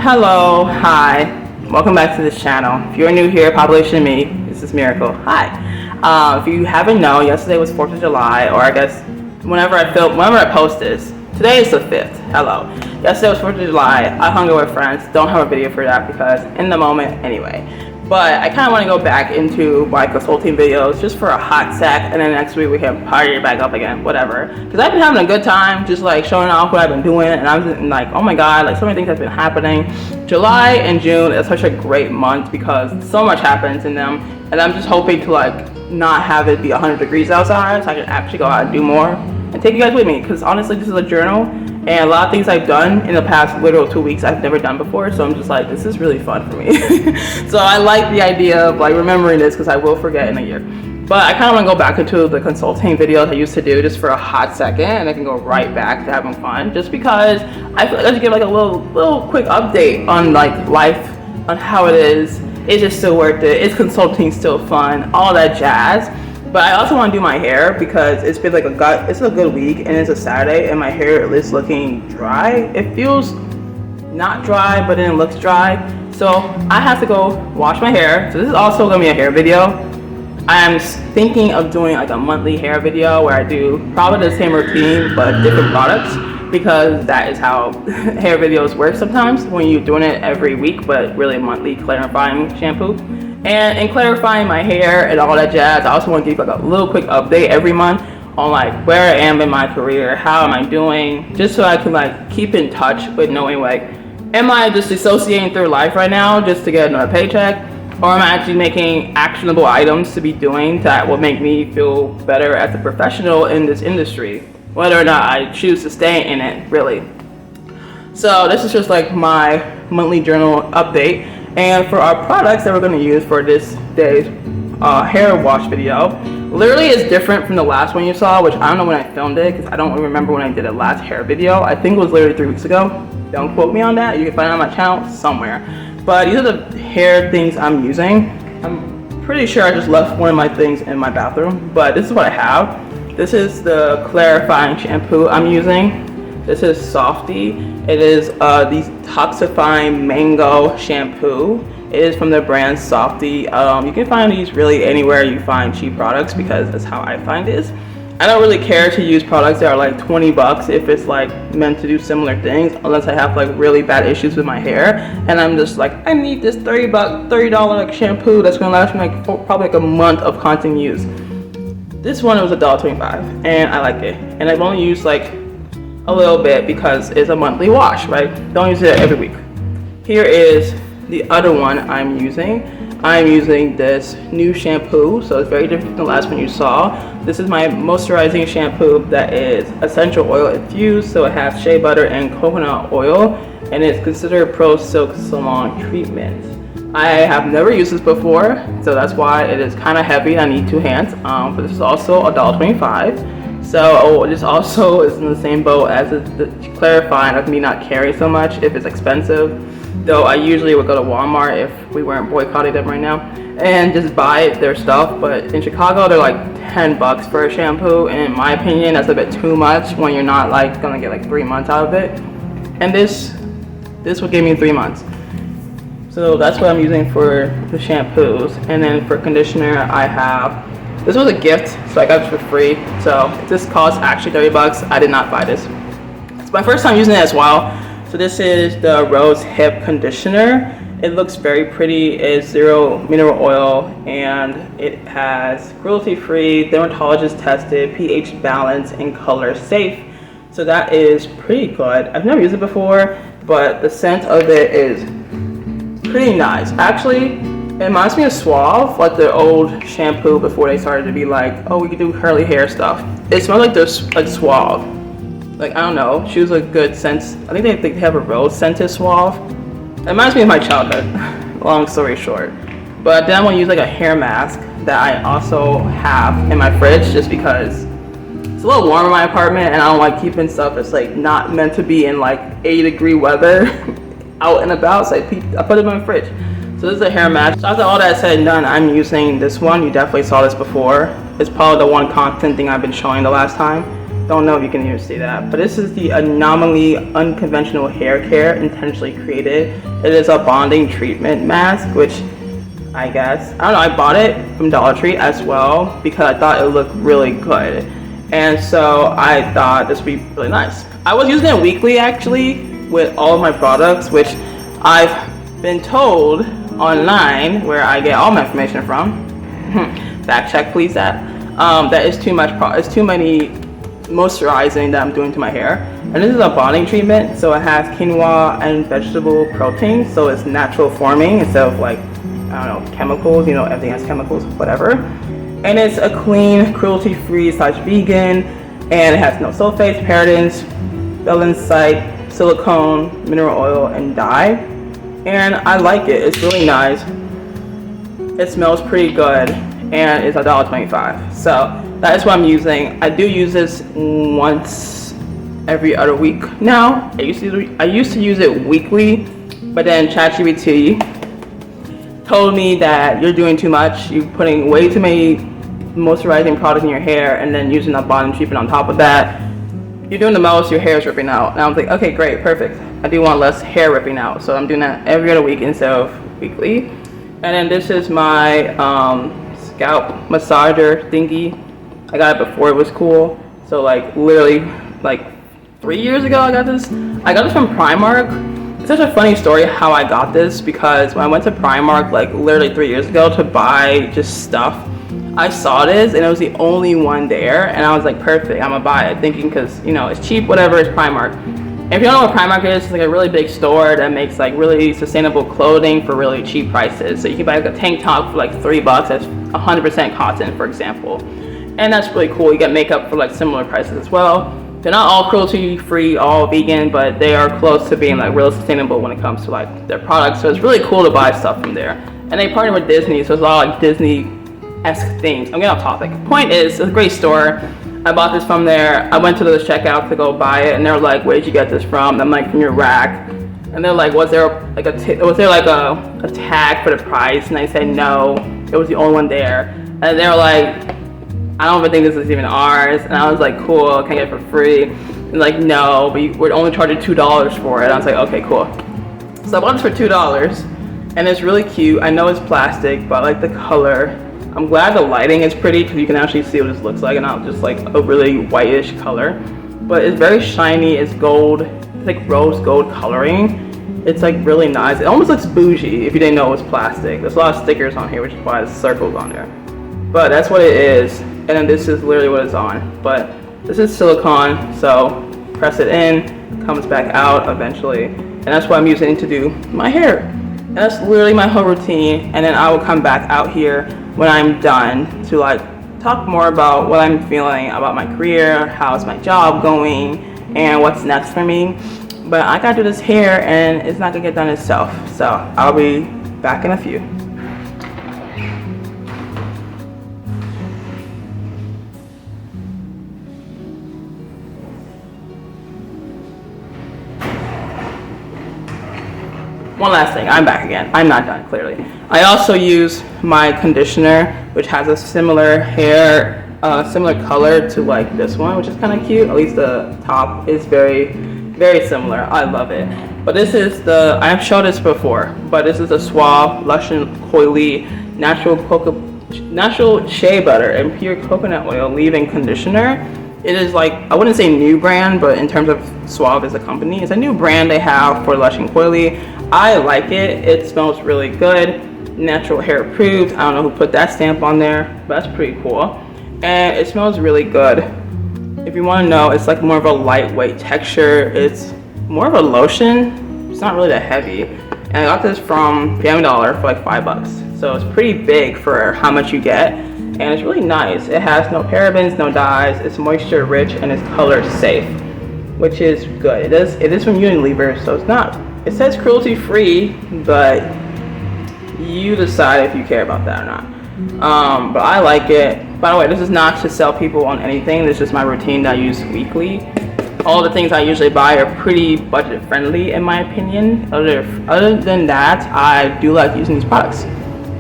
Hello, hi, welcome back to this channel. If you're new here, population me, this is Miracle. Hi. If you haven't known, yesterday was 4th of July, or I guess whenever I post this. Today is the 5th. Hello. Yesterday was 4th of July. I hung out with friends. Don't have a video for that because in the moment anyway. But I kind of want to go back into my consulting videos just for a hot sec, and then next week we can party back up again, whatever. Because I've been having a good time just like showing off what I've been doing, and I'm like, oh my god, like so many things have been happening. July and June is such a great month because so much happens in them, and I'm just hoping to like not have it be 100 degrees outside so I can actually go out and do more and take you guys with me, because honestly this is a journal and a lot of things I've done in the past literal 2 weeks I've never done before, so I'm just like, this is really fun for me. So I like the idea of like remembering this because I will forget in a year. But I kind of want to go back into the consulting videos I used to do just for a hot second, and I can go right back to having fun just because I feel like I should give like a little quick update on like life, on how it is it still worth it, is consulting still fun, all that jazz. But I also want to do my hair because it's been like it's a good week and it's a Saturday and my hair is looking dry. It feels not dry, but then it looks dry. So I have to go wash my hair. So this is also going to be a hair video. I am thinking of doing like a monthly hair video where I do probably the same routine but different products, because that is how hair videos work sometimes when you're doing it every week, but really monthly clarifying shampoo. And in clarifying my hair and all that jazz, I also want to give like a little quick update every month on like where I am in my career, how am I doing, just so I can like keep in touch with knowing like, am I just dissociating through life right now just to get another paycheck, or am I actually making actionable items to be doing that will make me feel better as a professional in this industry, whether or not I choose to stay in it, really. So this is just like my monthly journal update. And for our products that we're going to use for this day's hair wash video, literally is different from the last one you saw, which I don't know when I filmed it because I don't remember when I did a last hair video. I think it was literally 3 weeks ago. Don't quote me on that. You can find it on my channel somewhere. But these are the hair things I'm using. I'm pretty sure I just left one of my things in my bathroom, but this is what I have. This is the clarifying shampoo I'm using. This is Softy. It is the detoxifying mango shampoo. It is from the brand Softy. You can find these really anywhere you find cheap products because that's how I find this. I don't really care to use products that are like 20 bucks if it's like meant to do similar things, unless I have like really bad issues with my hair and I'm just like, I need this $30 like shampoo that's gonna last me like probably like a month of constant use. This one was $1.25 and I like it, and I've only used like a little bit because it's a monthly wash, right? Don't use it every week. Here is the other one I'm using. I'm using this new shampoo, so it's very different from the last one you saw. This is my moisturizing shampoo that is essential oil infused, so it has shea butter and coconut oil, and it's considered Pro Silk Salon treatment. I have never used this before, so that's why it is kind of heavy. I need 2 hands, but this is also $1.25. So this also is in the same boat as the clarifying of me not carrying so much if it's expensive. Though I usually would go to Walmart if we weren't boycotting them right now and just buy their stuff. But in Chicago they're like 10 bucks for a shampoo, and in my opinion that's a bit too much when you're not like gonna get like 3 months out of it. And this will give me 3 months. So that's what I'm using for the shampoos. And then for conditioner I have, this was a gift, so I got this for free. So this cost actually 30 bucks. I did not buy this. It's my first time using it as well. So this is the Rose Hip Conditioner. It looks very pretty. It's 0 mineral oil and it has cruelty-free, dermatologist tested, pH balance, and color safe. So that is pretty good. I've never used it before, but the scent of it is pretty nice. Actually, it reminds me of Suave, like the old shampoo before they started to be like, oh, we can do curly hair stuff. It smells like this, like Suave. Like, I don't know, she was a good scent. I think they have a rose scented Suave. It reminds me of my childhood, long story short. But then I want to use like a hair mask that I also have in my fridge just because it's a little warm in my apartment and I don't like keeping stuff that's like not meant to be in like 80-degree weather out and about, so I put it in my fridge. So this is a hair mask. So after all that said and done, I'm using this one. You definitely saw this before. It's probably the one constant thing I've been showing the last time. don't know if you can even see that, but this is the Anomaly Unconventional Hair Care Intentionally Created. It is a bonding treatment mask, which I don't know, I bought it from Dollar Tree as well because I thought it looked really good. And so I thought this would be really nice. I was using it weekly actually with all of my products, which I've been told online, where I get all my information from, fact check please, that is too much, it's too many moisturizing that I'm doing to my hair. And this is a bonding treatment, so it has quinoa and vegetable protein, so it's natural forming instead of like, I don't know, chemicals, you know, everything has chemicals, whatever. And it's a clean, cruelty-free / vegan, and it has no sulfates, parabens, balencite, silicone, mineral oil, and dye. And I like it, it's really nice. It smells pretty good, and it's $1.25. So that is what I'm using. I do use this once every other week now. I used to use it weekly, but then ChatGPT told me that you're doing too much. You're putting way too many moisturizing products in your hair and then using a bonding treatment on top of that. You're doing the most, your hair is ripping out. And I was like, okay, great, perfect. I do want less hair ripping out, so I'm doing that every other week instead of weekly. And then this is my scalp massager thingy. I got it before it was cool. So like literally like 3 years ago I got this. I got this from Primark. It's such a funny story how I got this, because when I went to Primark like literally 3 years ago to buy just stuff, I saw this and it was the only one there, and I was like, perfect, I'm gonna buy it, thinking because, you know, it's cheap, whatever, it's Primark. And if you don't know what Primark is, it's like a really big store that makes like really sustainable clothing for really cheap prices. So you can buy like a tank top for like $3 that's 100% cotton, for example. And that's really cool. You get makeup for like similar prices as well. They're not all cruelty free, all vegan, but they are close to being like real sustainable when it comes to like their products. So it's really cool to buy stuff from there. And they partner with Disney, so it's a lot like Disney-esque things. I'm getting off topic. Point is, it's a great store. I bought this from there. I went to the checkout to go buy it, and they're like, "Where'd you get this from?" And I'm like, "From your rack." And they're like, "Was there like a tag for the price?" And I said, "No, it was the only one there." And they're like, "I don't even think this is even ours." And I was like, "Cool, can I get it for free?" And like, "No, but we're only charging $2 for it." And I was like, "Okay, cool." So I bought this for $2, and it's really cute. I know it's plastic, but I like the color. I'm glad the lighting is pretty because you can actually see what this looks like, and not just like a really whitish color. But it's very shiny. It's gold. It's like rose gold coloring. It's like really nice. It almost looks bougie if you didn't know it was plastic. There's a lot of stickers on here, which is why there's circles on there. But that's what it is. And then this is literally what it's on. But this is silicone, so press it in, comes back out eventually. And that's what I'm using to do my hair. And that's literally my whole routine. And then I will come back out here when I'm done to like talk more about what I'm feeling about my career, how's my job going, and what's next for me. But I gotta do this hair and it's not gonna get done itself. So I'll be back in a few. One last thing, I'm back again. I'm not done, clearly. I also use my conditioner, which has a similar hair, similar color to like this one, which is kind of cute. At least the top is very, very similar. I love it. But this is the, I've shown this before, but this is a Suave, Lush and Coily Natural Shea Butter and Pure Coconut Oil Leave-In Conditioner. It is like, I wouldn't say new brand, but in terms of Suave as a company, it's a new brand they have for Lush and Coily. I like it. It smells really good. Natural hair approved. I don't know who put that stamp on there, but that's pretty cool. And it smells really good. If you want to know, it's like more of a lightweight texture. It's more of a lotion. It's not really that heavy. And I got this from Family Dollar for like $5. So it's pretty big for how much you get. And it's really nice. It has no parabens, no dyes. It's moisture rich and it's color safe, which is good. It is from Unilever, so it's not, it says cruelty free, but you decide if you care about that or not. But I like it. By the way, this is not to sell people on anything. This is just my routine that I use weekly. All the things I usually buy are pretty budget friendly in my opinion. Other than that, I do like using these products.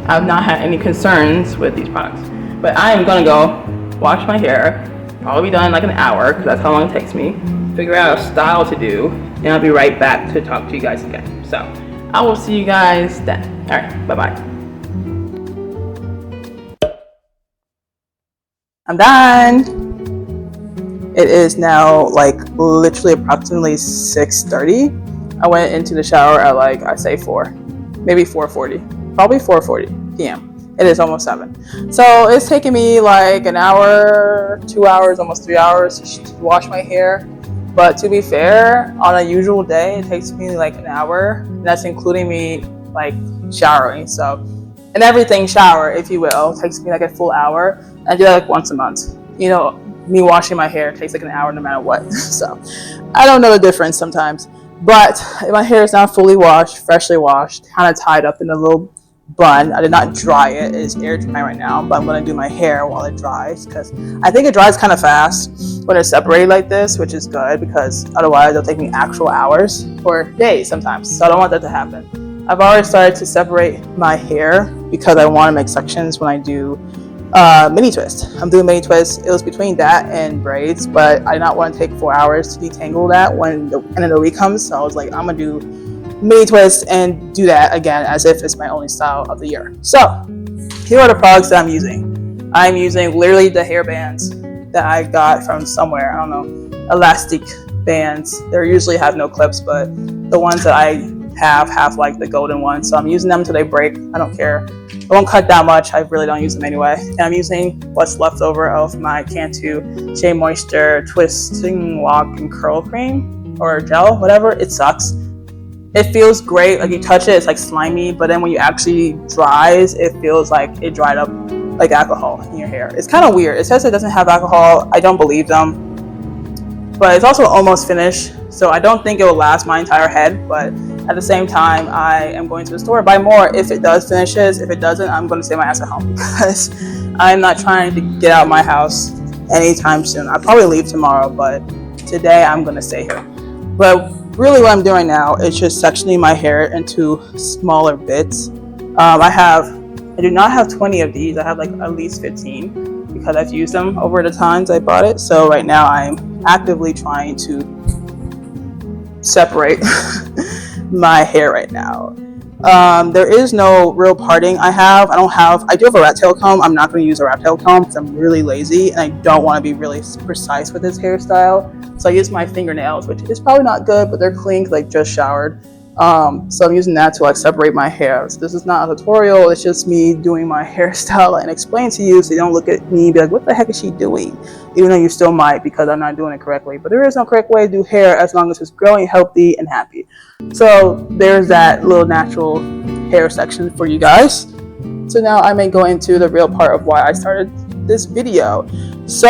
I've not had any concerns with these products. But I am gonna go wash my hair Probably be done in like an hour, because that's how long it takes me. Figure out a style to do, and I'll be right back to talk to you guys again. So I will see you guys then. All right, bye-bye. I'm done. It is now like literally approximately 6:30. I went into the shower at like, I say 4, maybe 4:40, probably 4:40 p.m. It is almost 7. So it's taking me like an hour, 2 hours, almost 3 hours to wash my hair. But to be fair, on a usual day, it takes me like an hour. And that's including me like showering. So, and everything shower, if you will, takes me like a full hour. I do that like once a month. You know, me washing my hair takes like an hour no matter what. So I don't know the difference sometimes. But my hair is now fully washed, freshly washed, kind of tied up in a little bun. I did not dry it. It is air drying right now, but I'm going to do my hair while it dries, because I think it dries kind of fast when it's separated like this, which is good, because otherwise it'll take me actual hours or days sometimes. So I don't want that to happen. I've already started to separate my hair because I want to make sections when I do mini twist. I'm doing mini twist. It was between that and braids, but I did not want to take 4 hours to detangle that when the end of the week comes. So I was like, I'm going to do mini twist and do that again as if it's my only style of the year. So here are the products that I'm using. I'm using literally the hair bands that I got from somewhere. I don't know, elastic bands. They usually have no clips, but the ones that I have like the golden ones. So I'm using them until they break. I don't care. I won't cut that much. I really don't use them anyway. And I'm using what's left over of my Cantu Shea Moisture Twisting Lock and Curl Cream or gel, whatever. It sucks. It feels great, like you touch it, it's like slimy, but then when you actually dries, it feels like it dried up like alcohol in your hair. It's kind of weird. It says it doesn't have alcohol. I don't believe them. But it's also almost finished, so I don't think it will last my entire head, but at the same time, I am going to the store to buy more if it does finishes. If it doesn't, I'm going to stay my ass at home because I'm not trying to get out of my house anytime soon. I'll probably leave tomorrow, but today I'm going to stay here. But really what I'm doing now is just sectioning my hair into smaller bits. I do not have 20 of these. I have like at least 15 because I've used them over the times I bought it. So right now I'm actively trying to separate my hair right now. There is no real parting I do have a rat tail comb. I'm not going to use a rat tail comb because I'm really lazy and I don't want to be really precise with this hairstyle. So I use my fingernails, which is probably not good, but they're clean because I just showered. So I'm using that to like separate my hair. So this is not a tutorial. It's just me doing my hairstyle and explain to you so you don't look at me and be like, what the heck is she doing? Even though you still might because I'm not doing it correctly. But there is no correct way to do hair as long as it's growing healthy and happy. So there's that little natural hair section for you guys. So now I may go into the real part of why I started this video. So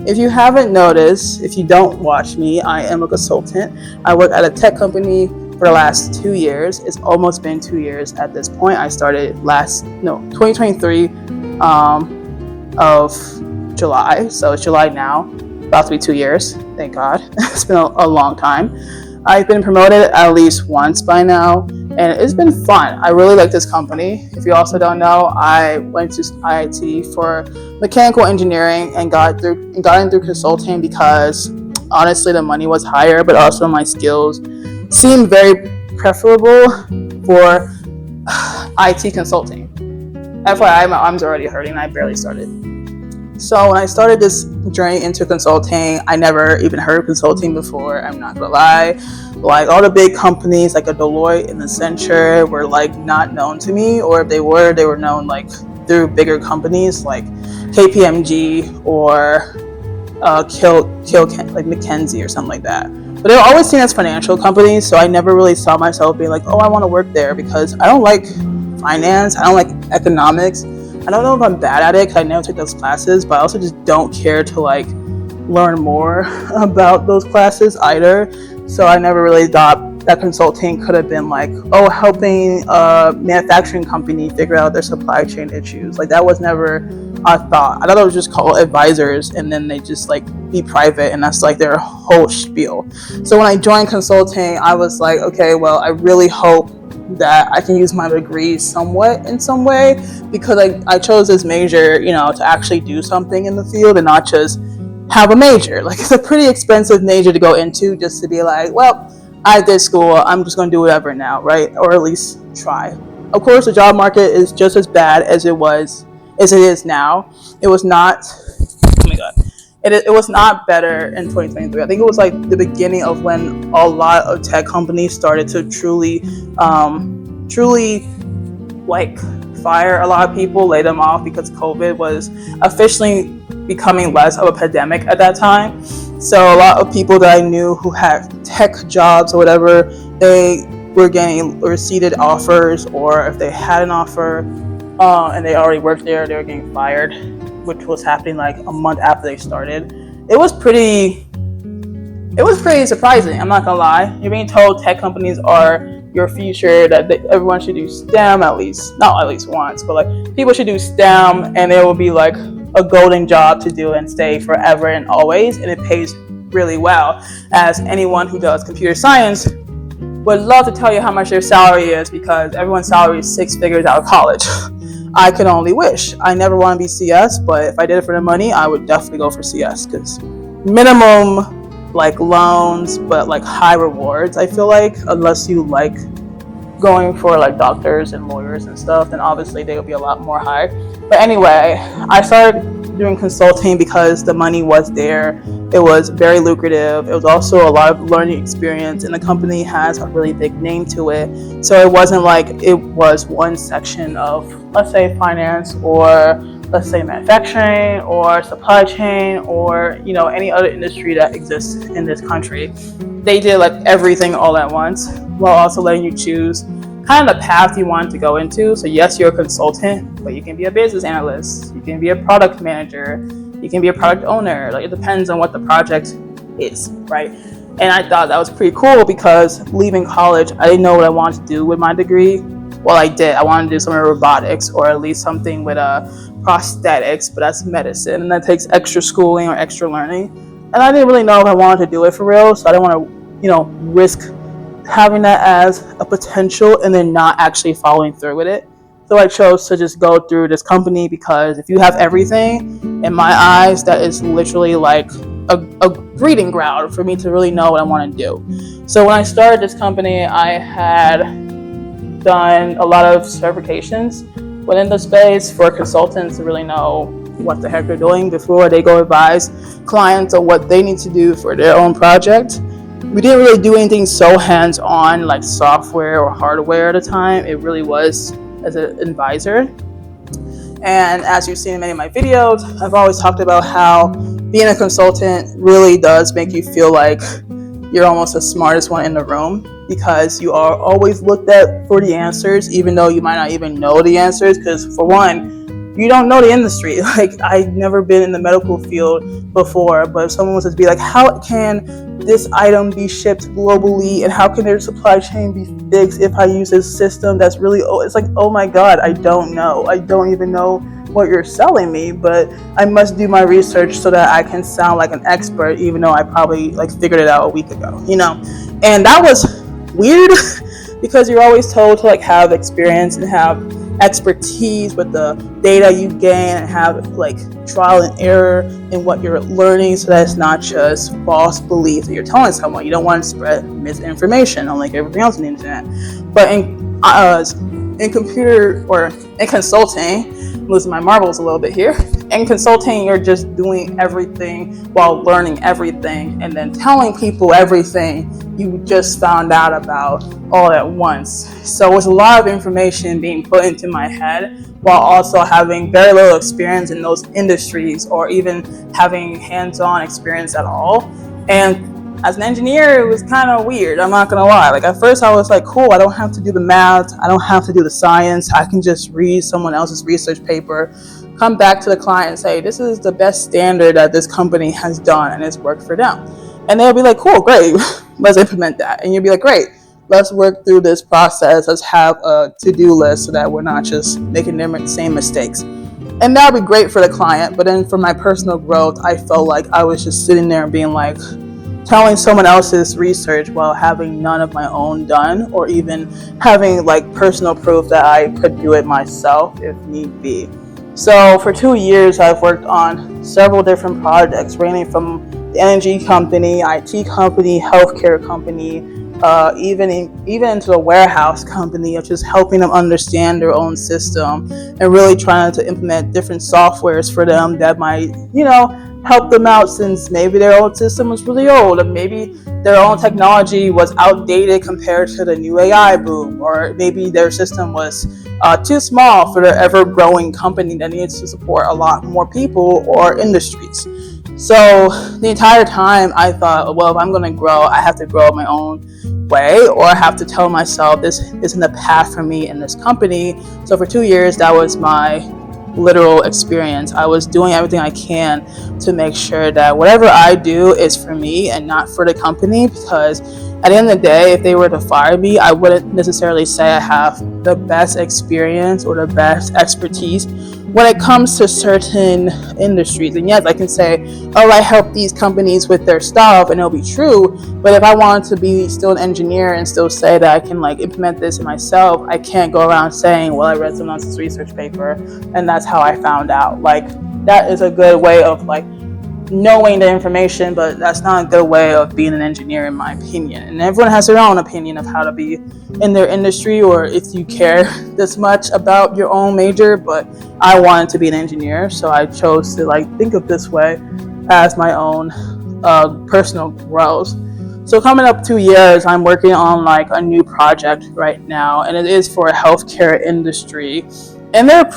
if you haven't noticed, if you don't watch me, I am a consultant. I work at a tech company for the last 2 years. It's almost been 2 years at this point. I started 2023 of July. So it's July now, about to be 2 years. Thank God. It's been a long time. I've been promoted at least once by now, and it's been fun. I really like this company. If you also don't know, I went to IIT for mechanical engineering and got in through consulting because honestly the money was higher, but also my skills seemed very preferable for IT consulting. FYI, my arm's already hurting and I barely started. So when I started this journey into consulting, I never even heard of consulting before. I'm not gonna lie. Like all the big companies like a Deloitte and Accenture were like not known to me, or if they were known like through bigger companies like KPMG or like McKinsey or something like that. But they were always seen as financial companies, so I never really saw myself being like, oh, I want to work there because I don't like finance, I don't like economics. I don't know if I'm bad at it because I never took those classes, but I also just don't care to like learn more about those classes either. So I never really thought that consulting could have been like, oh, helping a manufacturing company figure out their supply chain issues. Like that was never a thought. I thought it was just called advisors and then they just like be private and that's like their whole spiel. So when I joined consulting, I was like, okay, well, I really hope that I can use my degree somewhat in some way because I chose this major, to actually do something in the field and not just have a major. Like, it's a pretty expensive major to go into just to be like, well, I did school, I'm just going to do whatever now, right? Or at least try. Of course, the job market is just as bad as it is now. It was not, oh my God, it was not better in 2023. I think it was like the beginning of when a lot of tech companies started to truly like fire a lot of people, lay them off, because COVID was officially becoming less of a pandemic at that time. So a lot of people that I knew who had tech jobs or whatever, they were getting received offers, or if they had an offer and they already worked there, they were getting fired, which was happening like a month after they started. It was pretty surprising. I'm not gonna lie. You're being told tech companies are your future, that everyone should do STEM not at least once, but like people should do STEM, and it will be like a golden job to do and stay forever and always, and it pays really well. As anyone who does computer science would love to tell you how much their salary is, because everyone's salary is 6 figures out of college. I could only wish. I never want to be CS, but if I did it for the money, I would definitely go for CS, because minimum like loans, but like high rewards, I feel like, unless you like going for like doctors and lawyers and stuff, then obviously they would be a lot more high. But anyway, I started doing consulting because the money was there. It was very lucrative. It was also a lot of learning experience, and the company has a really big name to it. So it wasn't like it was one section of, let's say, finance, or let's say manufacturing, or supply chain, or any other industry that exists in this country. They did like everything all at once, while also letting you choose kind of the path you want to go into. So yes, you're a consultant, but you can be a business analyst, you can be a product manager, you can be a product owner. Like, it depends on what the project is, right? And I thought that was pretty cool, because leaving college, I didn't know what I wanted to do with my degree. Well, I did. I wanted to do something with robotics, or at least something with prosthetics, but that's medicine, and that takes extra schooling or extra learning. And I didn't really know if I wanted to do it for real, so I didn't want to, risk having that as a potential and then not actually following through with it. So I chose to just go through this company, because if you have everything, in my eyes, that is literally like a breeding ground for me to really know what I want to do. So when I started this company, I had done a lot of certifications within the space for consultants to really know what the heck they're doing before they go advise clients on what they need to do for their own project. We didn't really do anything so hands-on like software or hardware at the time. It really was as an advisor. And as you've seen in many of my videos, I've always talked about how being a consultant really does make you feel like you're almost the smartest one in the room, because you are always looked at for the answers, even though you might not even know the answers. Because for one, you don't know the industry. Like, I've never been in the medical field before, but if someone was to be like, how can this item be shipped globally, and how can their supply chain be fixed if I use this system that's really old? It's like, oh my God, I don't know. I don't even know what you're selling me, but I must do my research so that I can sound like an expert, even though I probably figured it out a week ago, And that was weird because you're always told to have experience and have expertise with the data you gain, and have trial and error in what you're learning, so that it's not just false beliefs that you're telling someone. You don't want to spread misinformation unlike everything else on the internet. But in computer or in consulting, I'm losing my marbles a little bit here. In consulting, you're just doing everything while learning everything, and then telling people everything you just found out about all at once. So it's a lot of information being put into my head, while also having very little experience in those industries, or even having hands-on experience at all. And as an engineer, it was kind of weird, I'm not gonna lie. At first I was cool, I don't have to do the math, I don't have to do the science, I can just read someone else's research paper, come back to the client and say, this is the best standard that this company has done and it's worked for them. And they'll be like, cool, great, let's implement that. And you'll be like, great, let's work through this process, let's have a to-do list so that we're not just making the same mistakes. And that would be great for the client, but then for my personal growth, I felt like I was just sitting there and being telling someone else's research while having none of my own done, or even having personal proof that I could do it myself if need be. So for 2 years, I've worked on several different projects, ranging from the energy company, IT company, healthcare company, even into the warehouse company, of just helping them understand their own system and really trying to implement different softwares for them that might, help them out, since maybe their old system was really old, or maybe their own technology was outdated compared to the new AI boom, or maybe their system was too small for their ever-growing company that needs to support a lot more people or industries. So the entire time I thought, well, if I'm going to grow, I have to grow my own way, or I have to tell myself this isn't the path for me in this company. So for 2 years, that was my literal experience. I was doing everything I can to make sure that whatever I do is for me and not for the company, because at the end of the day, if they were to fire me, I wouldn't necessarily say I have the best experience or the best expertise when it comes to certain industries. And yes, I can say, oh, I help these companies with their stuff, and it'll be true. But if I want to be still an engineer and still say that I can implement this myself, I can't go around saying, well, I read someone else's research paper and that's how I found out. That is a good way of knowing the information, but that's not a good way of being an engineer, in my opinion. And everyone has their own opinion of how to be in their industry, or if you care this much about your own major. But I wanted to be an engineer, so I chose to think of this way as my own personal growth. So coming up 2 years, I'm working on a new project right now, and it is for a healthcare industry. And they're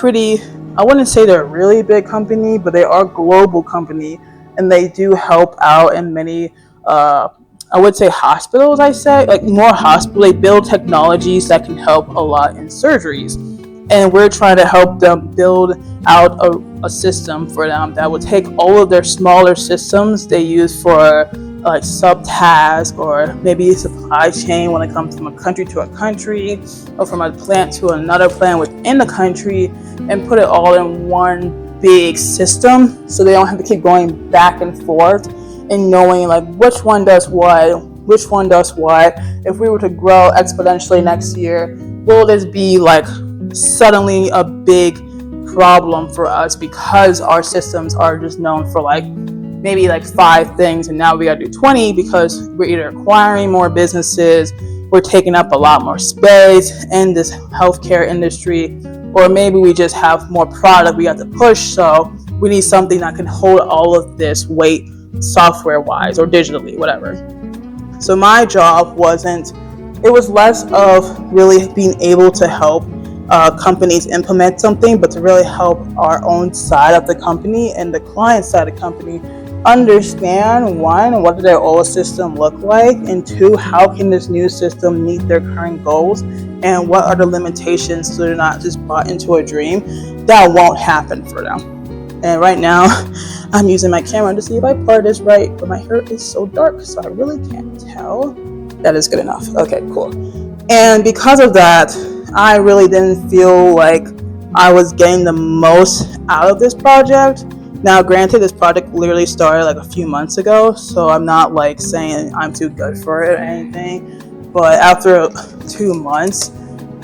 I wouldn't say they're a really big company, but they are a global company, and they do help out in many, I would say hospitals, more hospitals. They build technologies that can help a lot in surgeries. And we're trying to help them build out a system for them that will take all of their smaller systems they use for subtask, or maybe supply chain when it comes from a country to a country, or from a plant to another plant within the country, and put it all in one big system, so they don't have to keep going back and forth and knowing which one does what. If we were to grow exponentially next year, will this be suddenly a big problem for us, because our systems are just known for maybe 5 things, and now we gotta do 20 because we're either acquiring more businesses, we're taking up a lot more space in this healthcare industry, or maybe we just have more product we have to push, so we need something that can hold all of this weight software wise or digitally, whatever. So my job was less of really being able to help companies implement something, but to really help our own side of the company and the client side of the company understand, one, what does their old system look like, and two, how can this new system meet their current goals, and what are the limitations so they're not just bought into a dream that won't happen for them. And right now I'm using my camera to see if I part this right, but my hair is so dark so I really can't tell. That is good enough. Okay, cool. And because of that, I really didn't feel like I was getting the most out of this project. Now, granted, this project literally started a few months ago, so I'm not saying I'm too good for it or anything. But after 2 months,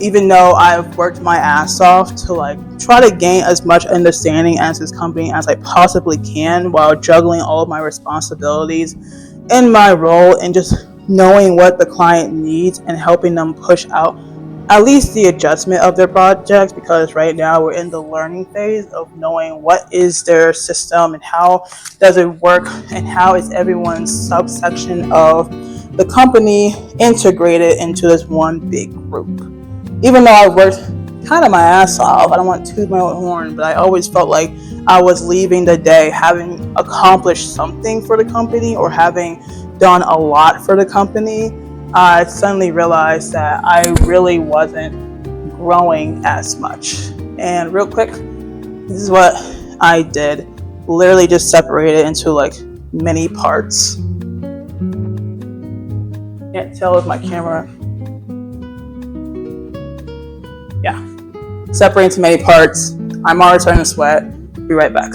even though I've worked my ass off to try to gain as much understanding as this company as I possibly can, while juggling all of my responsibilities in my role and just knowing what the client needs and helping them push out at least the adjustment of their projects, because right now we're in the learning phase of knowing what is their system and how does it work, and how is everyone's subsection of the company integrated into this one big group. Even though I worked kind of my ass off, I don't want to toot my own horn, but I always felt like I was leaving the day having accomplished something for the company, or having done a lot for the company. I suddenly realized that I really wasn't growing as much. And real quick, this is what I did. Literally just separated into many parts. Can't tell with my camera. Yeah. Separate into many parts. I'm already starting to sweat. Be right back.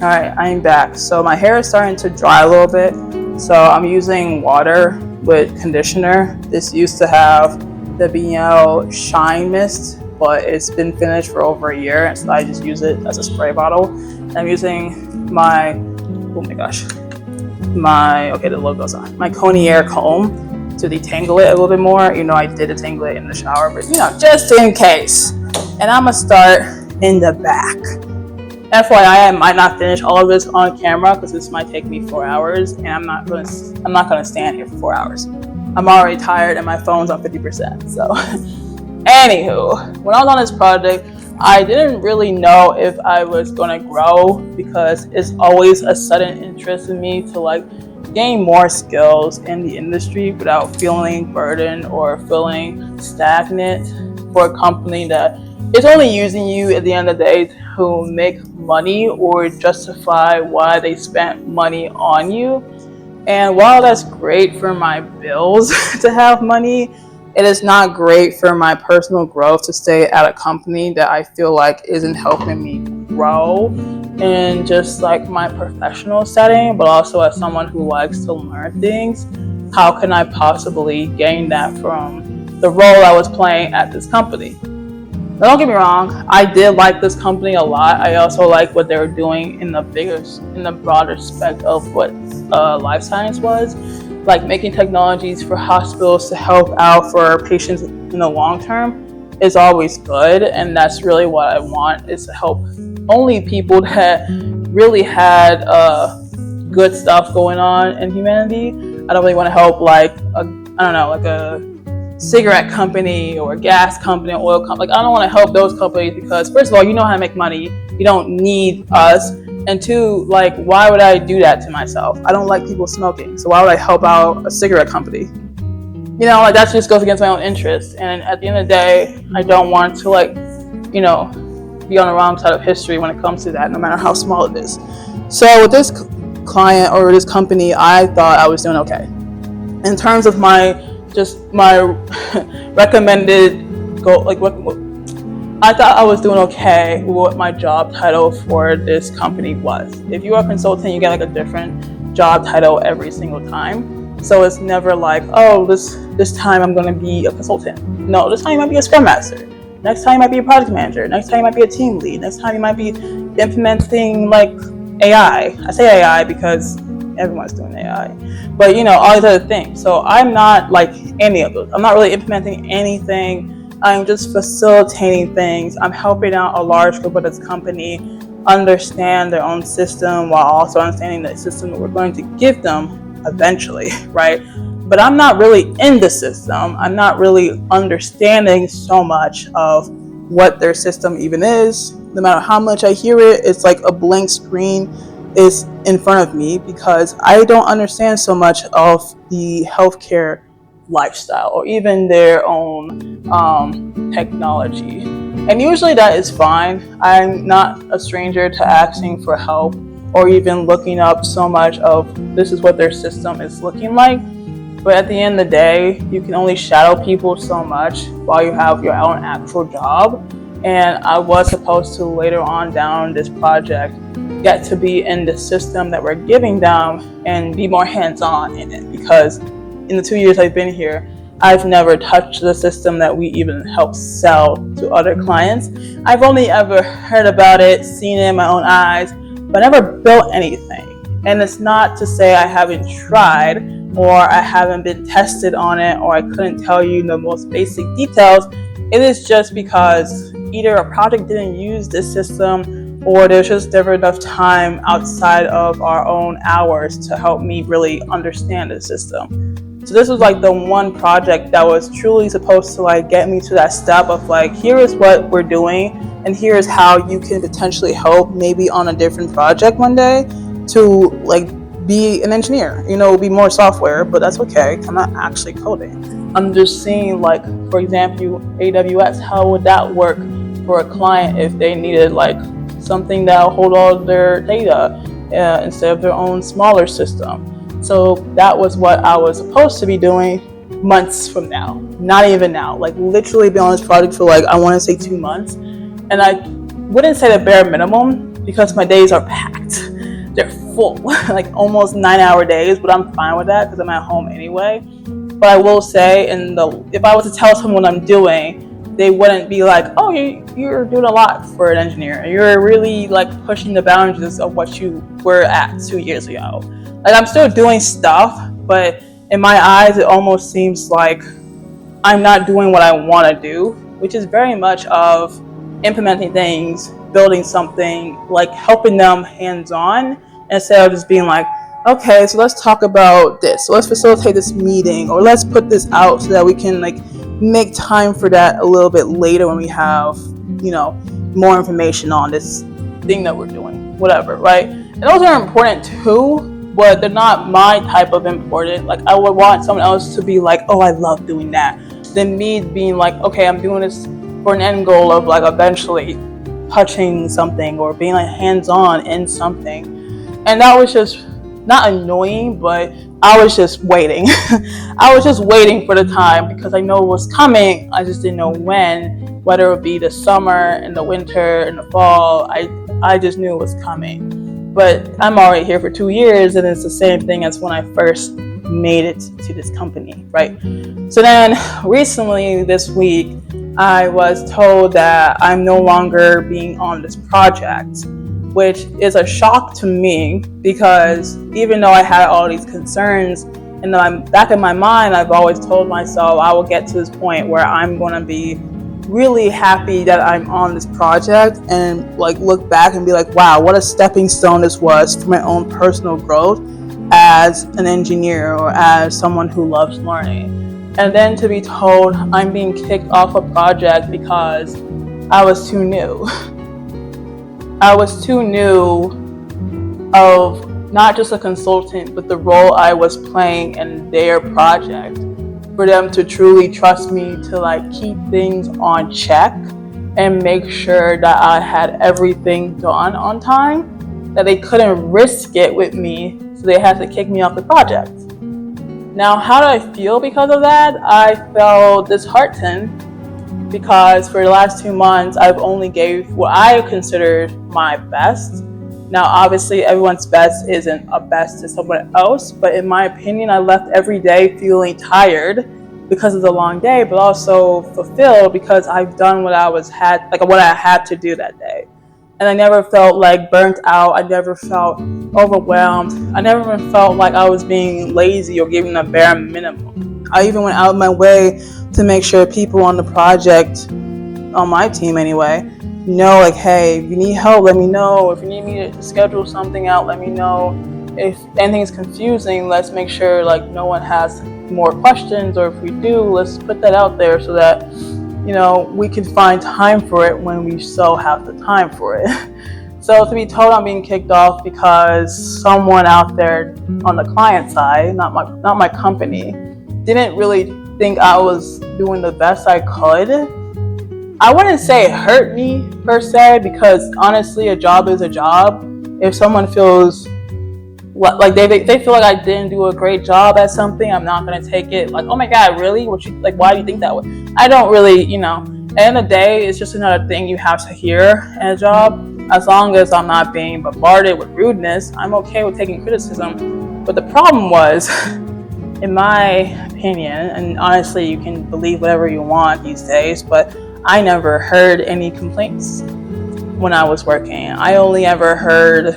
Alright, I'm back. So my hair is starting to dry a little bit. So I'm using water with conditioner. This used to have the BL Shine Mist, but it's been finished for over a year, and so I just use it as a spray bottle. And I'm using my, oh my gosh, the logo's on. My Conair comb to detangle it a little bit more. You know, I did detangle it in the shower, but you know, just in case. And I'm gonna start in the back. FYI, I might not finish all of this on camera because this might take me 4 hours, and I'm not gonna stand here for 4 hours. I'm already tired and my phone's on 50%. So, anywho, when I was on this project, I didn't really know if I was gonna grow because it's always a sudden interest in me to like gain more skills in the industry without feeling burdened or feeling stagnant for a company that is only using you at the end of the day to make money or justify why they spent money on you. And while that's great for my bills to have money, it is not great for my personal growth to stay at a company that I feel like isn't helping me grow in just like my professional setting, but also as someone who likes to learn things. How can I possibly gain that from the role I was playing at this company? Now, don't get me wrong, I did like this company a lot. I also like what they were doing in the broader spec of what life science was, like making technologies for hospitals to help out for patients in the long term is always good, and that's really what I want, is to help only people that really had good stuff going on in humanity. I don't really want to help like a cigarette company or a gas company or oil company. Like, I don't want to help those companies because first of all, you know how to make money. You don't need us. And two, like, why would I do that to myself? I don't like people smoking. So why would I help out a cigarette company? You know, like that just goes against my own interests. And at the end of the day, I don't want to like, you know, be on the wrong side of history when it comes to that, no matter how small it is. So with this client or this company, I thought I was doing okay. In terms of my recommended goal, like what I thought I was doing okay with what my job title for this company was. If you are a consultant, you get like a different job title every single time. So it's never like, oh, this time I'm going to be a consultant. No, this time you might be a scrum master. Next time you might be a project manager. Next time you might be a team lead. Next time you might be implementing like AI. I say AI because everyone's doing AI, but you know, all these other things. So I'm not like any of those. I'm not really implementing anything. I'm just facilitating things. I'm helping out a large group of this company understand their own system while also understanding the system that we're going to give them eventually, right? But I'm not really in the system. I'm not really understanding so much of what their system even is. No matter how much I hear it, it's like a blank screen is in front of me because I don't understand so much of the healthcare lifestyle or even their own technology. And usually that is fine. I'm not a stranger to asking for help or even looking up so much of this is what their system is looking like. But at the end of the day, you can only shadow people so much while you have your own actual job. And I was supposed to later on down this project get to be in the system that we're giving them and be more hands-on in it, because in the 2 years I've been here, I've never touched the system that we even help sell to other clients. I've only ever heard about it, seen it in my own eyes, but never built anything. And it's not to say I haven't tried or I haven't been tested on it or I couldn't tell you the most basic details. It is just because either a project didn't use this system or there's just never enough time outside of our own hours to help me really understand the system. So this was like the one project that was truly supposed to like get me to that step of like, here is what we're doing and here is how you can potentially help maybe on a different project one day to like be an engineer, you know, be more software, but that's okay. I'm not actually coding. I'm just seeing like, for example, AWS, how would that work for a client if they needed like something that'll hold all their data instead of their own smaller system. So that was what I was supposed to be doing months from now, not even now, like literally been on this project for like, I want to say 2 months. And I wouldn't say the bare minimum because my days are packed. full, like almost 9-hour days, but I'm fine with that because I'm at home anyway. But I will say, if I was to tell someone what I'm doing, they wouldn't be like, oh, you're doing a lot for an engineer. You're really like pushing the boundaries of what you were at 2 years ago. Like, I'm still doing stuff, but in my eyes, it almost seems like I'm not doing what I want to do, which is very much of implementing things, building something, like helping them hands-on, instead of just being like, okay, so let's talk about this, so let's facilitate this meeting, or let's put this out so that we can like make time for that a little bit later when we have, more information on this thing that we're doing, whatever, right? And those are important too, but they're not my type of important. Like, I would want someone else to be like, oh, I love doing that, than me being like, okay, I'm doing this for an end goal of like eventually touching something or being like hands-on in something. And that was just not annoying, but I was just waiting. I was just waiting for the time because I know it was coming. I just didn't know when, whether it would be the summer, in the winter, in the fall. I just knew it was coming. But I'm already here for 2 years, and it's the same thing as when I first made it to this company, right? So then recently this week, I was told that I'm no longer being on this project, which is a shock to me because even though I had all these concerns, in the back of my mind, I've always told myself I will get to this point where I'm going to be really happy that I'm on this project and like look back and be like, wow, what a stepping stone this was for my own personal growth as an engineer or as someone who loves learning. And then to be told I'm being kicked off a project because I was too new. I was too new of not just a consultant, but the role I was playing in their project, for them to truly trust me to like keep things on check and make sure that I had everything done on time, that they couldn't risk it with me, so they had to kick me off the project. Now, how do I feel because of that? I felt disheartened because for the last 2 months, I've only gave what I considered my best. Now, obviously, everyone's best isn't a best to someone else, but in my opinion, I left every day feeling tired because of the long day, but also fulfilled because I've done what I had to do that day. And I never felt like burnt out. I never felt overwhelmed. I never even felt like I was being lazy or giving the bare minimum. I even went out of my way to make sure people on the project, on my team anyway, know like, hey, if you need help, let me know. If you need me to schedule something out, let me know. If anything's confusing, let's make sure like no one has more questions, or if we do, let's put that out there so that we can find time for it when we so have the time for it. So to be told I'm being kicked off because someone out there on the client side, not my company, didn't really think I was doing the best I could. I wouldn't say it hurt me per se, because honestly, a job is a job. If someone feels like they feel like I didn't do a great job at something, I'm not gonna take it like, oh my god, really? Why do you think that way? I don't really, at the end of the day, it's just another thing you have to hear in a job. As long as I'm not being bombarded with rudeness, I'm okay with taking criticism. But the problem was, in my opinion, and honestly, you can believe whatever you want these days, but I never heard any complaints when I was working. I only ever heard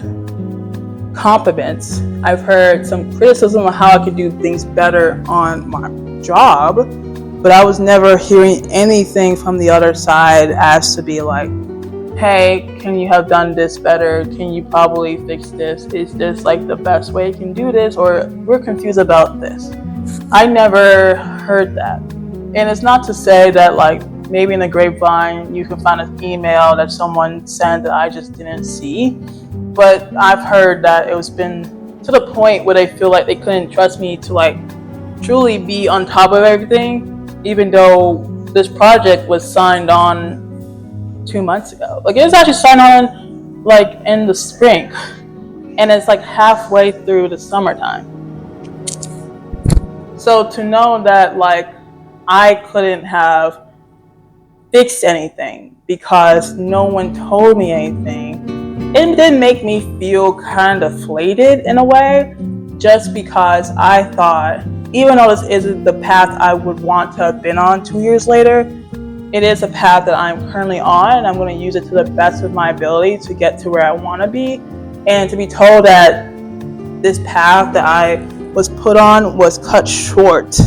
compliments. I've heard some criticism of how I could do things better on my job, but I was never hearing anything from the other side as to be like, hey, can you have done this better? Can you probably fix this? Is this like the best way you can do this? Or we're confused about this. I never heard that. And it's not to say that like maybe in the grapevine you can find an email that someone sent that I just didn't see. But I've heard that it was been to the point where they feel like they couldn't trust me to like truly be on top of everything, even though this project was signed on 2 months ago. Like, it was actually signed on like in the spring, and it's like halfway through the summertime. So to know that like I couldn't have fixed anything because no one told me anything it did make me feel kind of deflated in a way, just because I thought, even though this isn't the path I would want to have been on 2 years later, it is a path that I'm currently on, and I'm going to use it to the best of my ability to get to where I want to be. And to be told that this path that I was put on was cut short,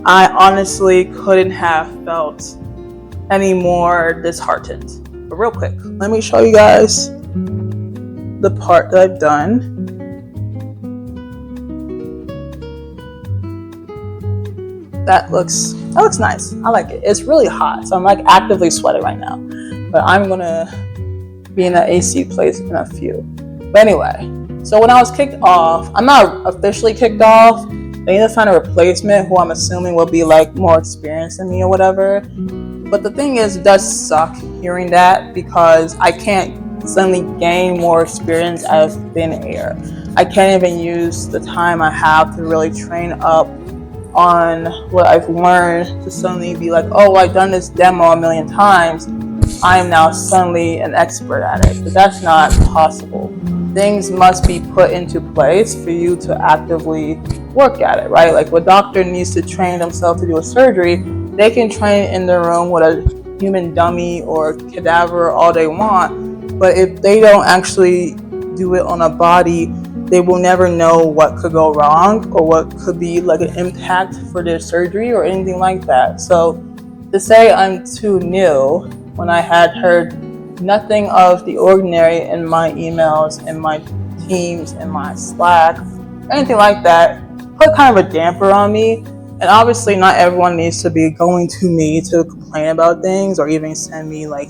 I honestly couldn't have felt any more disheartened. But real quick, let me show you guys the part that I've done. That looks nice. I like it. It's really hot, so I'm like actively sweating right now. But I'm gonna be in that AC place in a few. But anyway, so when I was kicked off, I'm not officially kicked off. They need to find a replacement who I'm assuming will be like more experienced than me or whatever. But the thing is, it does suck hearing that, because I can't suddenly gain more experience out of thin air. I can't even use the time I have to really train up on what I've learned to suddenly be like, oh, I've done this demo a million times, I am now suddenly an expert at it. But that's not possible. Things must be put into place for you to actively work at it, right? Like, a doctor needs to train themselves to do a surgery. They can train in their room with a human dummy or cadaver all they want, but if they don't actually do it on a body, they will never know what could go wrong or what could be like an impact for their surgery or anything like that. So to say I'm too new when I had heard nothing of the ordinary in my emails, in my Teams, in my Slack, anything like that, put kind of a damper on me. And obviously not everyone needs to be going to me to complain about things or even send me like,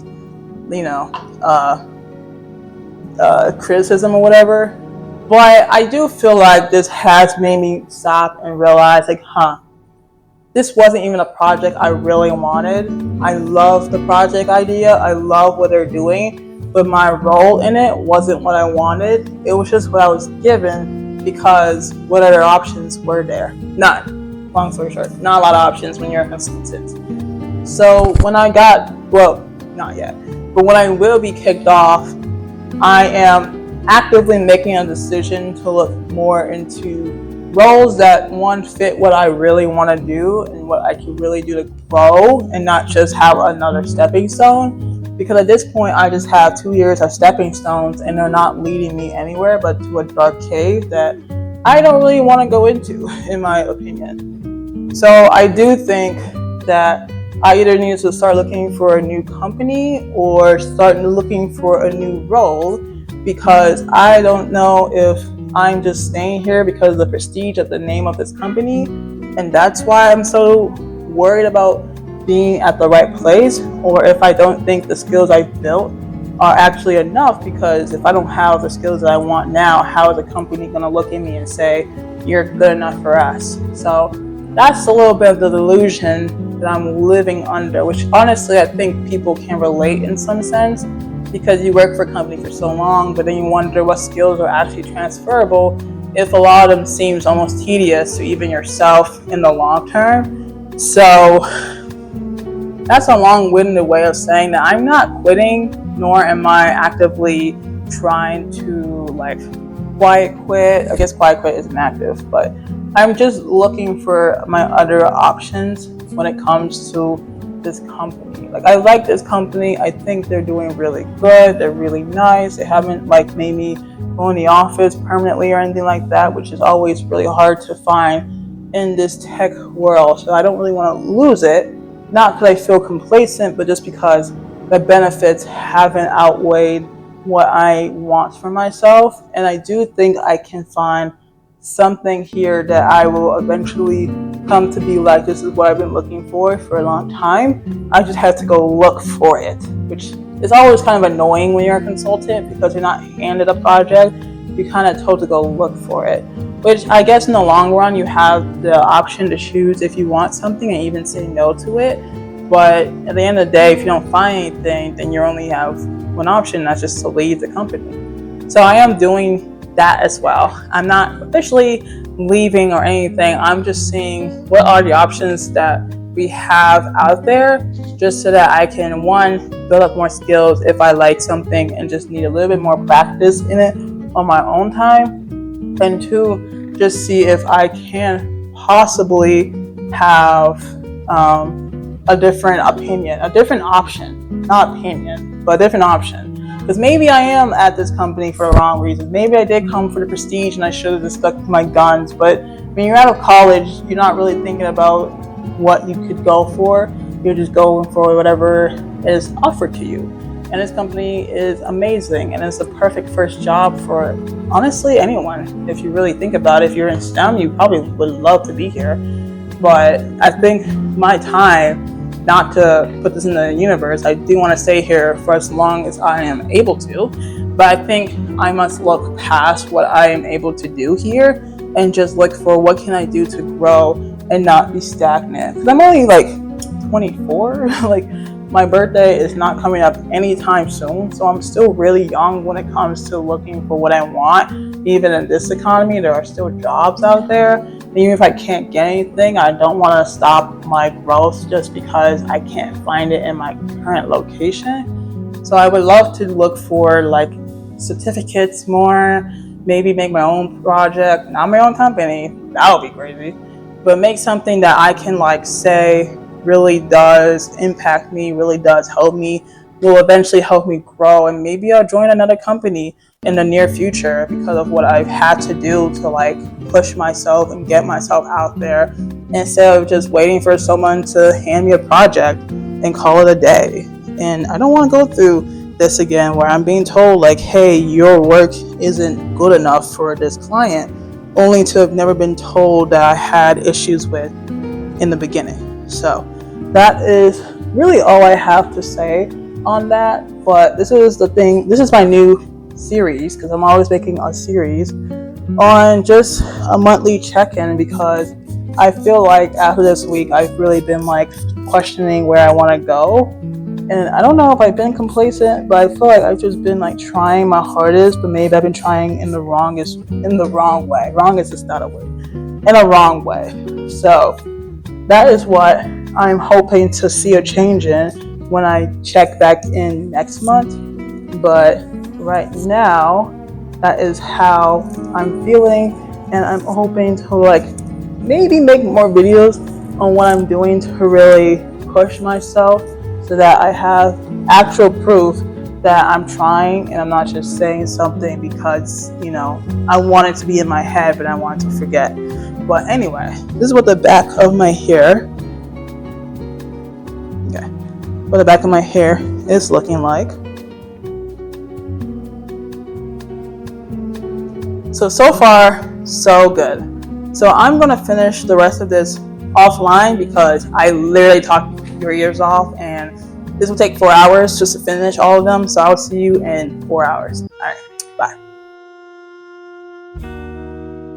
criticism or whatever. But I do feel like this has made me stop and realize, like, this wasn't even a project I really wanted. I love the project idea. I love what they're doing, but my role in it wasn't what I wanted. It was just what I was given, because what other options were there? None. Long story short, not a lot of options when you're a consultant. So when I not yet, but when I will be kicked off, I am actively making a decision to look more into roles that, one, fit what I really want to do and what I can really do to grow, and not just have another stepping stone. Because at this point, I just have 2 years of stepping stones, and they're not leading me anywhere but to a dark cave that I don't really want to go into, in my opinion. So I do think that I either need to start looking for a new company or start looking for a new role, because I don't know if I'm just staying here because of the prestige of the name of this company, and that's why I'm so worried about being at the right place, or if I don't think the skills I've built are actually enough. Because if I don't have the skills that I want now, how is a company going to look at me and say, you're good enough for us? So that's a little bit of the delusion that I'm living under, which honestly I think people can relate in some sense, because you work for a company for so long, but then you wonder what skills are actually transferable if a lot of them seems almost tedious to even yourself in the long term. So that's a long-winded way of saying that I'm not quitting, nor am I actively trying to quiet quit. I guess quiet quit isn't active, but I'm just looking for my other options when it comes to this company. I like this company. I think they're doing really good. They're really nice. They haven't made me go in the office permanently or anything like that, which is always really hard to find in this tech world. So I don't really want to lose it. Not because I feel complacent, but just because the benefits haven't outweighed what I want for myself. And I do think I can find something here that I will eventually come to be like, this is what I've been looking for a long time. I just have to go look for it, which is always kind of annoying when you're a consultant, because you're not handed a project. You're kind of told to go look for it, which I guess in the long run you have the option to choose if you want something and even say no to it. But at the end of the day, if you don't find anything, then you only have one option, that's just to leave the company. So I am doing that as well. I'm not officially leaving or anything. I'm just seeing what are the options that we have out there, just so that I can, one, build up more skills if I like something and just need a little bit more practice in it on my own time, and two, just see if I can possibly have a different opinion, a different option, not opinion, but a different option. Because maybe I am at this company for the wrong reasons. Maybe I did come for the prestige and I should have just stuck to my guns. But when you're out of college, you're not really thinking about what you could go for. You're just going for whatever is offered to you. And this company is amazing, and it's the perfect first job for honestly anyone. If you really think about it, if you're in STEM, you probably would love to be here. But I think my time, not to put this in the universe, I do want to stay here for as long as I am able to. But I think I must look past what I am able to do here and just look for what can I do to grow and not be stagnant. Because I'm only like 24. Like, my birthday is not coming up anytime soon, so I'm still really young when it comes to looking for what I want. Even in this economy, there are still jobs out there. Even if I can't get anything, I don't want to stop my growth just because I can't find it in my current location. So I would love to look for like certificates more, maybe make my own project, not my own company. That would be crazy. But make something that I can like say really does impact me, really does help me, will eventually help me grow, and maybe I'll join another company in the near future because of what I've had to do to like push myself and get myself out there, instead of just waiting for someone to hand me a project and call it a day. And I don't want to go through this again where I'm being told like, hey, your work isn't good enough for this client, only to have never been told that I had issues with in the beginning. So that is really all I have to say on that. But this is the thing, this is my new series, because I'm always making a series on just a monthly check-in, because I feel like after this week I've really been like questioning where I want to go. And I don't know if I've been complacent, but I feel like I've just been like trying my hardest, but maybe I've been trying in the wrong way. Wrong is just not a word. In a wrong way. So that is what I'm hoping to see a change in when I check back in next month. But right now, that is how I'm feeling, and I'm hoping to like maybe make more videos on what I'm doing to really push myself, so that I have actual proof that I'm trying and I'm not just saying something because, you know, I want it to be in my head but I want to forget. But anyway, this is what the back of my hair, what the back of my hair is looking like. So far, so good. So I'm gonna finish the rest of this offline because I literally talked your ears off, and this will take 4 hours just to finish all of them. So I'll see you in 4 hours. All right, bye.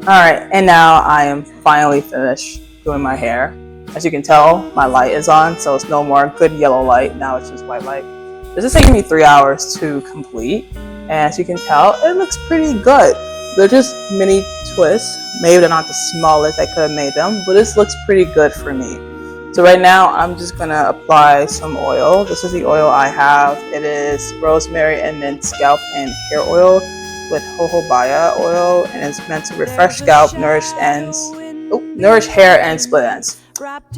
All right, and now I am finally finished doing my hair. As you can tell, my light is on, so it's no more good yellow light. Now it's just white light. This is taking me 3 hours to complete, and as you can tell, it looks pretty good. They're just mini twists. Maybe they're not the smallest I could have made them, but this looks pretty good for me. So right now, I'm just gonna apply some oil. This is the oil I have. It is rosemary and mint scalp and hair oil with jojoba oil, and it's meant to refresh scalp, nourish hair, and split ends.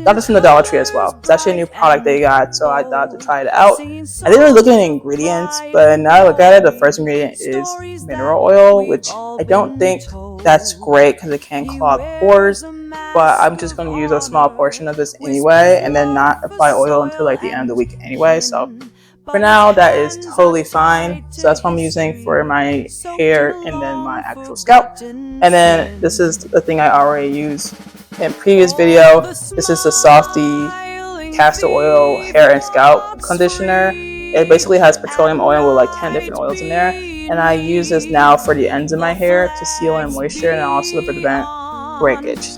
Got this from the Dollar Tree as well. It's actually a new product they got, so I thought to try it out. I didn't really look at the ingredients, but now I look at it, the first ingredient is mineral oil, which I don't think that's great because it can clog pores, but I'm just going to use a small portion of this anyway, and then not apply oil until like the end of the week anyway. So for now, that is totally fine. So that's what I'm using for my hair and then my actual scalp. And then this is the thing I already used in previous video. This is the Softy castor oil hair and scalp conditioner. It basically has petroleum oil with like 10 different oils in there, and I use this now for the ends of my hair to seal in moisture and also to prevent breakage.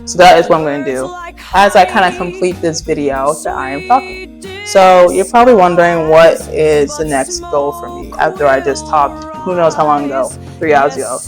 So that is what I'm going to do as I kind of complete this video that I am talking. So you're probably wondering, what is the next goal for me after I just talked, who knows how long ago, 3 hours ago,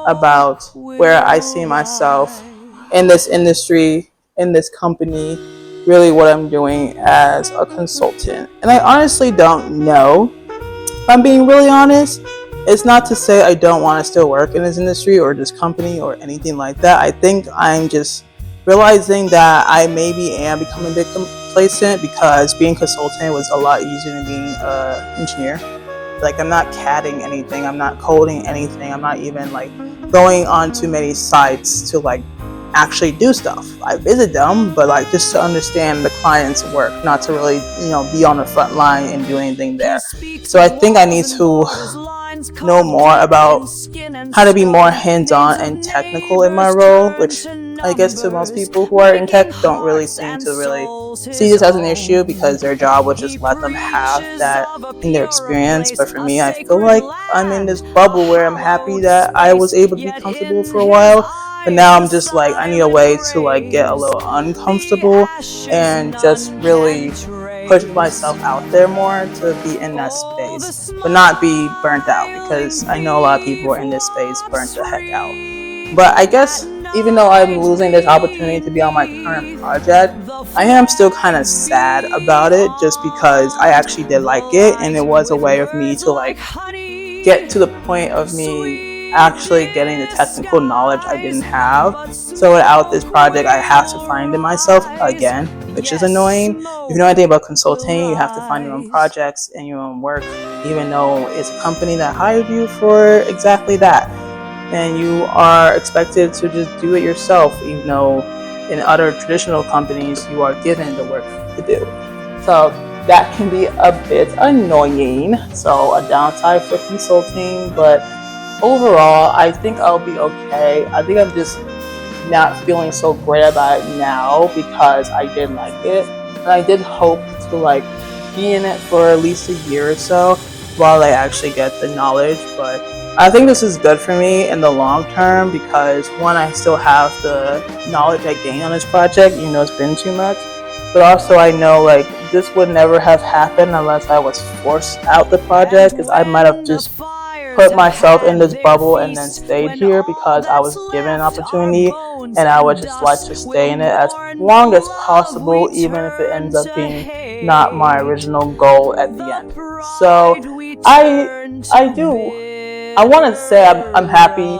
about where I see myself in this industry in this company really what I'm doing as a consultant. And I honestly don't know, if I'm being really honest. It's not to say I don't want to still work in this industry or this company or anything like that. I think I'm just realizing that I maybe am becoming a bit complacent because being consultant was a lot easier than being an engineer. Like, I'm not CADing anything, I'm not coding anything, I'm not even like going on too many sites to like actually do stuff. I visit them, but like just to understand the client's work, not to really, be on the front line and do anything there. So I think I need to know more about how to be more hands-on and technical in my role, which I guess to most people who are in tech don't really seem to really see this as an issue because their job would just let them have that in their experience. But for me, I feel like I'm in this bubble where I'm happy that I was able to be comfortable for a while, but now I'm just like, I need a way to like get a little uncomfortable and just really push myself out there more to be in that space, but not be burnt out, because I know a lot of people are in this space burnt the heck out. But I guess even though I'm losing this opportunity to be on my current project, I am still kind of sad about it, just because I actually did like it, and it was a way of me to like get to the point of me actually getting the technical knowledge I didn't have. So without this project, I have to find it myself again, which is annoying. If you know anything about consulting, you have to find your own projects and your own work, even though it's a company that hired you for exactly that. And you are expected to just do it yourself, even though in other traditional companies, you are given the work to do. So that can be a bit annoying. So a downside for consulting, but overall, I think I'll be okay. I think I'm just not feeling so great about it now because I did like it. And I did hope to like be in it for at least a year or so while I actually get the knowledge. But I think this is good for me in the long term because one, I still have the knowledge I gained on this project, even though it's been too much. But also I know like this would never have happened unless I was forced out the project, because I might have just put myself in this bubble and then stayed here because I was given an opportunity, and I would just like to stay in it as long as possible, even if it ends up being not my original goal at the end. So I want to say I'm happy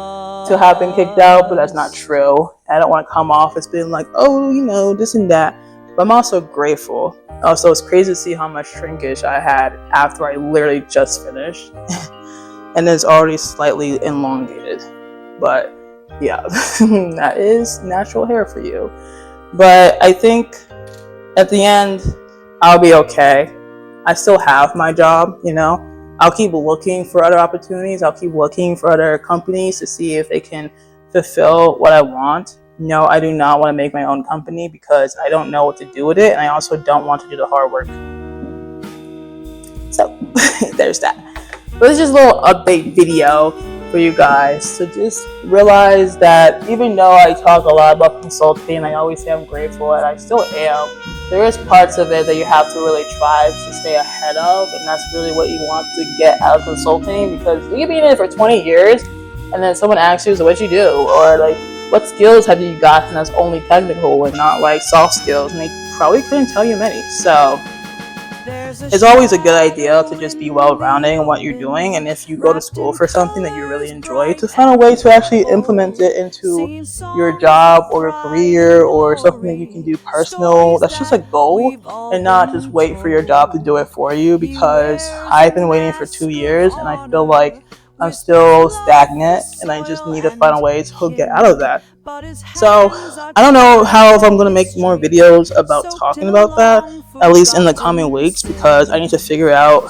to have been kicked out, but that's not true. I don't want to come off as being like, oh, this and that. But I'm also grateful. Also, it's crazy to see how much shrinkage I had after I literally just finished. And it's already slightly elongated. But yeah, that is natural hair for you. But I think at the end, I'll be okay. I still have my job, I'll keep looking for other opportunities. I'll keep looking for other companies to see if they can fulfill what I want. No, I do not want to make my own company because I don't know what to do with it. And I also don't want to do the hard work. So there's that. But it's just a little update video for you guys to just realize that even though I talk a lot about consulting and I always say I'm grateful, and I still am, there is parts of it that you have to really try to stay ahead of, and that's really what you want to get out of consulting, because you can be in it for 20 years and then someone asks you, so what you do? Or like, what skills have you gotten that's only technical and not like soft skills? And they probably couldn't tell you many. So it's always a good idea to just be well-rounded in what you're doing, and if you go to school for something that you really enjoy, to find a way to actually implement it into your job or your career or something that you can do personal. That's just a goal, and not just wait for your job to do it for you, because I've been waiting for 2 years and I feel like I'm still stagnant and I just need to find a way to get out of that. So I don't know if I'm going to make more videos about talking about that, at least in the coming weeks, because I need to figure out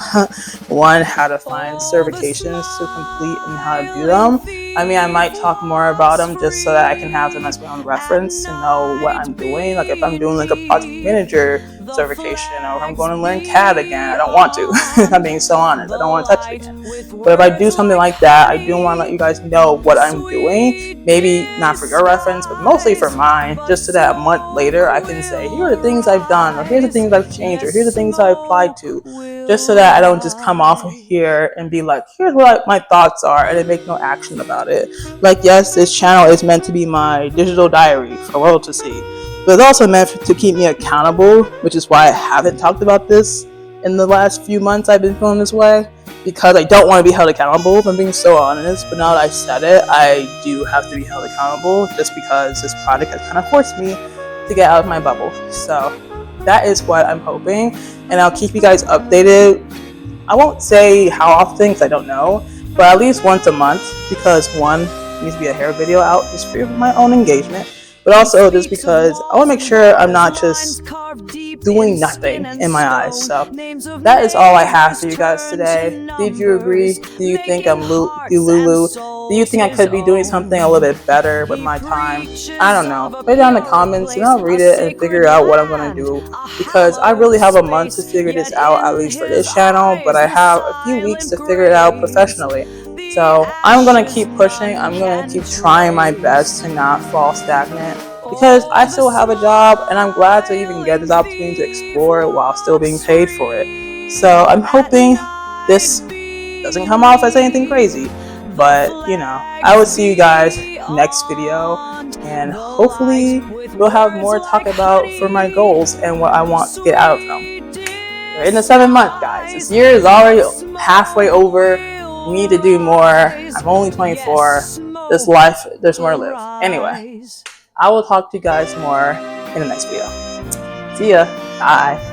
one, how to find certifications to complete and how to do them. I mean, I might talk more about them just so that I can have them as my own reference to know what I'm doing. Like if I'm doing like a project manager certification, or if I'm going to learn CAD again, I don't want to. I'm being so honest, I don't want to touch it again. But if I do something like that, I do want to let you guys know what I'm doing. Maybe not for your reference, but mostly for mine, just so that a month later I can say, here are the things I've done, or here's the things I've changed, or here's the things I applied to, just so that I don't just come off of here and be like, here's what my thoughts are, and then make no action about it. Like, yes, this channel is meant to be my digital diary for the world to see, but it's also meant to keep me accountable, which is why I haven't talked about this in the last few months. I've been feeling this way because I don't want to be held accountable, if I'm being so honest. But now that I said it, I do have to be held accountable just because this project has kind of forced me to get out of my bubble. So that is what I'm hoping, and I'll keep you guys updated. I won't say how often because I don't know, but at least once a month, because one, there needs to be a hair video out just for my own engagement, but also just because I want to make sure I'm not just doing nothing in my eyes. So that is all I have for you guys today. Did you agree? Do you think I'm Lulu? Do you think I could be doing something a little bit better with my time? I don't know. Put it down in the comments and I'll read it and figure out what I'm going to do, because I really have a month to figure this out, at least for this channel, but I have a few weeks to figure it out professionally. So I'm going to keep pushing. I'm going to keep trying my best to not fall stagnant, because I still have a job and I'm glad to even get this opportunity to explore it while still being paid for it. So I'm hoping this doesn't come off as anything crazy, but I will see you guys next video, and hopefully we'll have more to talk about for my goals and what I want to get out of them. We're in the 7th month, guys. This year is already halfway over. We need to do more. I'm only 24. This life, there's more to live. Anyway, I will talk to you guys more in the next video. See ya. Bye.